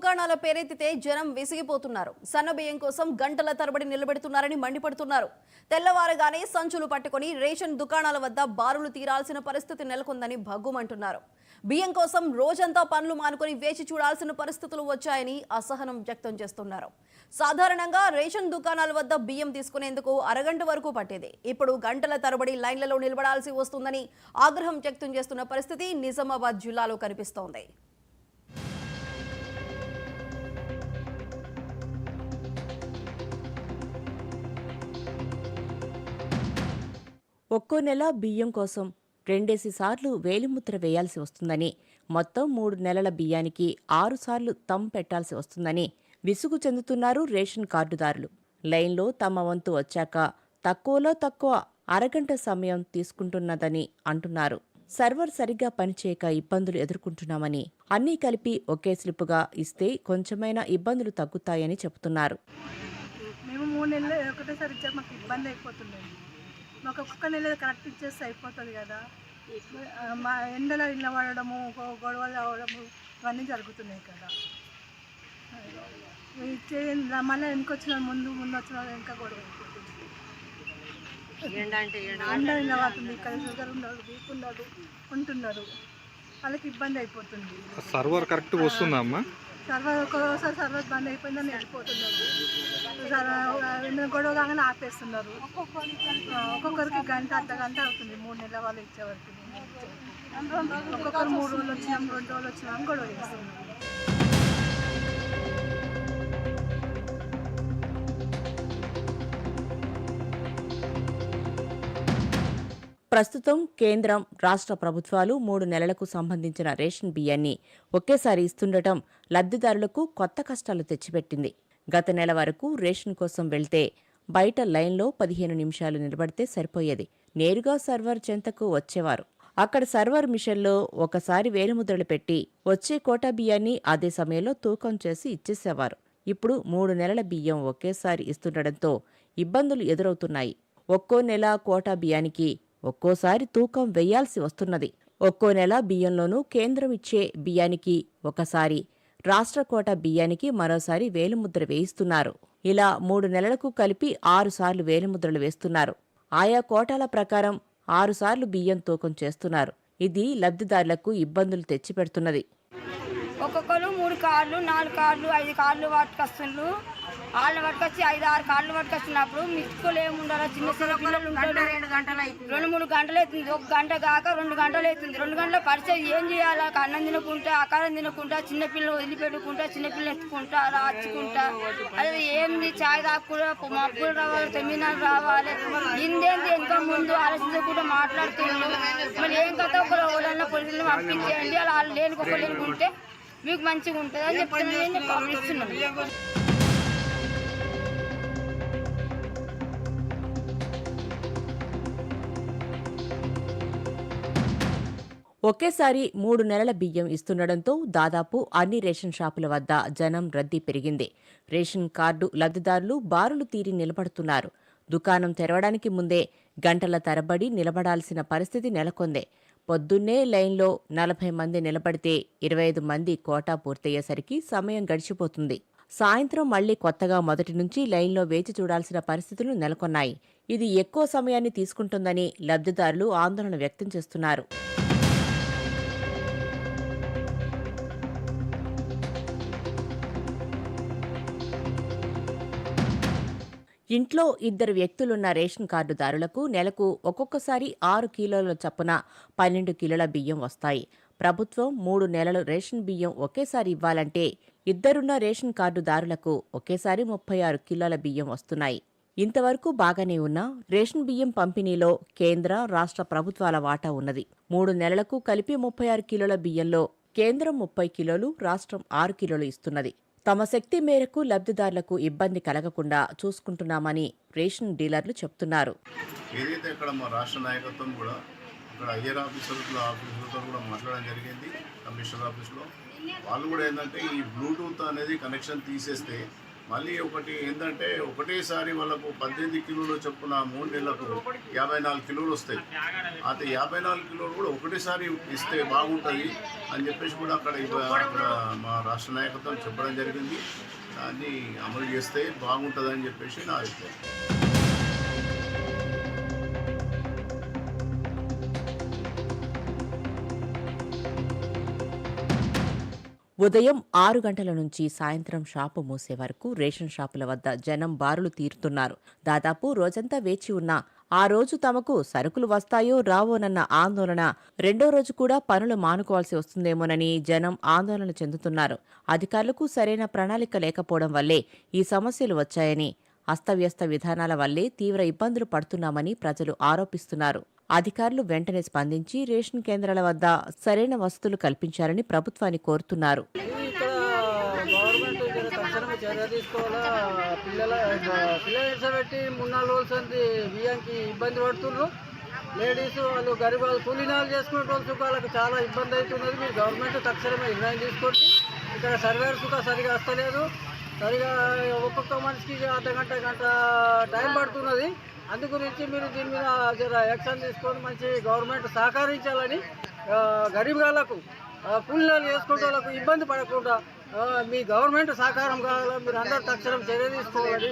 దుకాణాల పేరెత్తితే జనం విసిగిపోతున్నారు. సన్న బియ్యం కోసం గంటల తరబడి నిలబెడుతున్నారని మండిపడుతున్నారు. తెల్లవారగానే సంచులు పట్టుకొని రేషన్ దుకాణాల వద్ద బారులు తీరాల్సిన పరిస్థితి నెలకొందని భగ్గుమంటున్నారు. బియ్యం కోసం రోజంతా పనులు మానుకొని వేచి చూడాల్సిన పరిస్థితులు వచ్చాయని అసహనం వ్యక్తం చేస్తున్నారు. సాధారణంగా రేషన్ దుకాణాల వద్ద బియ్యం తీసుకునేందుకు అరగంట వరకు పట్టేది. ఇప్పుడు గంటల తరబడి లైన్లలో నిలబడాల్సి వస్తుందని ఆగ్రహం వ్యక్తం చేస్తున్న పరిస్థితి నిజామాబాద్ జిల్లాలో కనిపిస్తోంది. ఒక్కో నెల బియ్యం కోసం 2 సార్లు వేలిముద్ర వేయాల్సి వస్తుందని, మొత్తం 3 నెలల బియ్యానికి 6 సార్లు తం పెట్టాల్సి వస్తుందని విసుగు చెందుతున్నారు రేషన్ కార్డుదారులు. లైన్లో తమ వంతు వచ్చాక తక్కువలో తక్కువ అరగంట సమయం తీసుకుంటున్నదని అంటున్నారు. సర్వర్ సరిగ్గా పనిచేయక ఇబ్బందులు ఎదుర్కొంటున్నామని, అన్నీ కలిపి ఒకే స్లిప్పుగా ఇస్తే కొంచెమైనా ఇబ్బందులు తగ్గుతాయని చెబుతున్నారు. మేము 3 నెలలు ఒకటేసారి ఇచ్చాక మాకు ఇబ్బంది అయిపోతుంది. మాకు ఒక్కొక్క నెల కరెక్ట్ ఇచ్చేస్తే అయిపోతుంది కదా. మా ఎండలో నిలబడము, గొడవలు అవ్వడము ఇవన్నీ జరుగుతున్నాయి కదా. ఇచ్చే మళ్ళీ వెనుకొచ్చిన ముందు వచ్చిన ఇంకా గొడవ అయిపోతుంది. ఎండ నిలబడుతుంది, ఇక్కడ షుగర్ ఉండదు, వీక్ ఉండదు ఉంటున్నారు, వాళ్ళకి ఇబ్బంది అయిపోతుంది. సర్వర్ కరెక్ట్ వస్తుందమ్మా? సర్వర్ ఒక్కోసారి సర్వర్ బంద్ అయిపోయిందని వెళ్ళిపోతున్నారు. గొడవ కాగానే ఆపేస్తున్నారు. ఒక్కొక్కరికి గంట అర్ధగంట అవుతుంది 3 నెలల వాళ్ళు ఇచ్చేవరకు. ఒక్కొక్కరు 3 రోజులు వచ్చినాం, 2 రోజులు వచ్చినాం గొడవ చేస్తున్నారు. ప్రస్తుతం కేంద్రం, రాష్ట్ర ప్రభుత్వాలు 3 నెలలకు సంబంధించిన రేషన్ బియ్యాన్ని ఒకేసారి ఇస్తుండటం లబ్ధిదారులకు కొత్త కష్టాలు తెచ్చిపెట్టింది. గత నెల వరకు రేషన్ కోసం వెళ్తే బయట లైన్లో 15 నిమిషాలు నిలబడితే సరిపోయేది. నేరుగా సర్వర్ చెంతకు వచ్చేవారు. అక్కడ సర్వర్ మిషన్లో ఒకసారి వేలిముద్రలు పెట్టి వచ్చే కోటా బియ్యాన్ని అదే సమయంలో తూకం చేసి ఇచ్చేసేవారు. ఇప్పుడు 3 నెలల బియ్యం ఒకేసారి ఇస్తుండటంతో ఇబ్బందులు ఎదురవుతున్నాయి. ఒక్కో నెల కోటా బియ్యానికి ఒక్కోసారి తూకం వెయ్యాల్సి వస్తున్నది. ఒక్కో నెల బియ్యంలోనూ కేంద్రం ఇచ్చే బియ్యానికి ఒకసారి, రాష్ట్ర కోటా బియ్యానికి మరోసారి వేలిముద్ర వేయిస్తున్నారు. ఇలా 3 నెలలకు కలిపి 6 సార్లు వేలిముద్రలు వేస్తున్నారు. ఆయా కోటాల ప్రకారం 6 సార్లు బియ్యం తూకం చేస్తున్నారు. ఇది లబ్ధిదారులకు ఇబ్బందులు తెచ్చిపెడుతున్నది. ఒక్కొక్కరు 3 కార్లు, 4 కార్లు, 5 కార్లు పట్టుకొస్తున్నారు. వాళ్ళని పట్టుకొచ్చి 5-6 కార్లు పట్టుకొచ్చినప్పుడు మిస్కోలు ఏముండాలి, చిన్న చిన్న పిల్లలు ఉంటారు. 2-3 గంటలు అవుతుంది. 1 గంట కాక 2 గంటలు అవుతుంది. 2 గంటల పరిచయం ఏం చేయాలి? అన్నం తినకుంటా, ఆకారం తినకుంటా, చిన్నపిల్లలు వదిలిపెట్టుకుంటా, చిన్నపిల్లలు ఎత్తుకుంటా, అలా అచ్చుకుంటా, అదే ఏంది చాయ్ తాకుండా మబ్బులు రావాలి, 9 రావాలి, ఇందేంది ఇంకా ముందు ఆలోచించకుండా మాట్లాడుతున్నారు. మరి ఏం కథ ఒకరు ఎవరన్నా పోలీసులు పంపించేయండి, అలా వాళ్ళు లేనుకుంటే మీకు మంచిగా ఉంటుంది అని చెప్తున్నాను. పంపిస్తున్నాను. ఒకేసారి 3 నెలల బియ్యం ఇస్తుండటంతో దాదాపు అన్ని రేషన్ షాపుల వద్ద జనం రద్దీ పెరిగింది. రేషన్ కార్డు లబ్ధిదారులు బారులు తీరి నిలబడుతున్నారు. దుకాణం తెరవడానికి ముందే గంటల తరబడి నిలబడాల్సిన పరిస్థితి నెలకొంది. పొద్దున్నే లైన్లో 40 మంది నిలబడితే 25 మంది కోటా పూర్తయ్యేసరికి సమయం గడిచిపోతుంది. సాయంత్రం మళ్లీ కొత్తగా మొదటి నుంచి లైన్లో వేచి చూడాల్సిన పరిస్థితులు నెలకొన్నాయి. ఇది ఎక్కువ సమయాన్ని తీసుకుంటుందని లబ్ధిదారులు ఆందోళన వ్యక్తం చేస్తున్నారు. ఇంట్లో 2 వ్యక్తులున్న రేషన్ కార్డుదారులకు నెలకు ఒక్కొక్కసారి 6 కిలోల చొప్పున 12 కిలోల బియ్యం వస్తాయి. ప్రభుత్వం 3 నెలలు రేషన్ బియ్యం ఒకేసారి ఇవ్వాలంటే ఇద్దరున్న రేషన్ కార్డుదారులకు ఒకేసారి 36 కిలోల బియ్యం వస్తున్నాయి. ఇంతవరకు బాగానే ఉన్నా రేషన్ బియ్యం పంపిణీలో కేంద్ర, రాష్ట్ర ప్రభుత్వాల వాటా ఉన్నది. 3 నెలలకు కలిపి 36 కిలోల బియ్యంలో కేంద్రం 30 కిలోలు, రాష్ట్రం 6 కిలోలు ఇస్తున్నది. తమ శక్తి మేరకు లబ్ధిదారులకు ఇబ్బంది కలగకుండా చూసుకుంటున్నామని రేషన్ డీలర్లు చెప్తున్నారు. ఏదైతే ఇక్కడ మా రాష్ట్ర నాయకత్వం కూడా ఇక్కడ ఐఆర్ ఆఫీసులతో కూడా మాట్లాడడం జరిగింది. కమిషనర్ ఆఫీస్లో వాళ్ళు కూడా ఏంటంటే ఈ బ్లూటూత్ అనేది కనెక్షన్ తీసేస్తే మళ్ళీ ఒకటి ఏంటంటే ఒకటేసారి వాళ్ళకు 18 కిలోలు చొప్పున 3 నెలలకు 54 కిలోలు వస్తాయి. అయితే 54 కిలోలు కూడా ఒకటేసారి ఇస్తే బాగుంటుంది అని చెప్పేసి కూడా అక్కడ మా రాష్ట్ర నాయకత్వం చెప్పడం జరిగింది. దాన్ని అమలు చేస్తే బాగుంటుంది అని చెప్పేసి నా అభిప్రాయం. ఉదయం 6 గంటల నుంచి సాయంత్రం షాపు మూసే వరకు రేషన్ షాపుల వద్ద జనం బారులు తీరుతున్నారు. దాదాపు రోజంతా వేచి ఉన్నా ఆ రోజు తమకు సరుకులు వస్తాయో రావోనన్న ఆందోళన, రెండో రోజు కూడా పనులు మానుకోవాల్సి వస్తుందేమోనని జనం ఆందోళన చెందుతున్నారు. అధికారులకు సరైన ప్రణాళిక లేకపోవడం వల్లే ఈ సమస్యలు వచ్చాయని, అస్తవ్యస్త విధానాల వల్లే తీవ్ర ఇబ్బందులు పడుతున్నామని ప్రజలు ఆరోపిస్తున్నారు. అధికారులు వెంటనే స్పందించి రేషన్ కేంద్రాల వద్ద సరైన వసతులు కల్పించాలని ప్రభుత్వాన్ని కోరుతున్నారు. ఇక్కడ గవర్నమెంట్ తక్షణమే చర్య తీసుకోవాలా. పిల్లలు పెట్టి 3-4 రోజుల సంది బియ్యానికి ఇబ్బంది పడుతున్నారు. లేడీస్ వాళ్ళు గరీబ్ వాళ్ళు కూలీనాలు చేసుకునే వాళ్ళు వాళ్ళకి చాలా ఇబ్బంది అవుతున్నది. మీరు గవర్నమెంట్ తక్షణమే నిర్ణయం తీసుకోండి. ఇక్కడ సర్వేర్ కూడా సరిగా వస్తలేదు. సరిగా ఒక్కొక్క మనిషికి గంట టైం పడుతున్నది. అందు గురించి మీరు దీని మీద జర యాక్షన్ తీసుకొని మంచి గవర్నమెంట్ సహకరించాలని, గరీబ్ వాళ్ళకు కూలీనాలు చేసుకునే వాళ్ళకు ఇబ్బంది పడకుండా మీ గవర్నమెంట్ సహకారం కావాలా. మీరు అందరూ తక్షణం చర్య తీసుకోవాలి.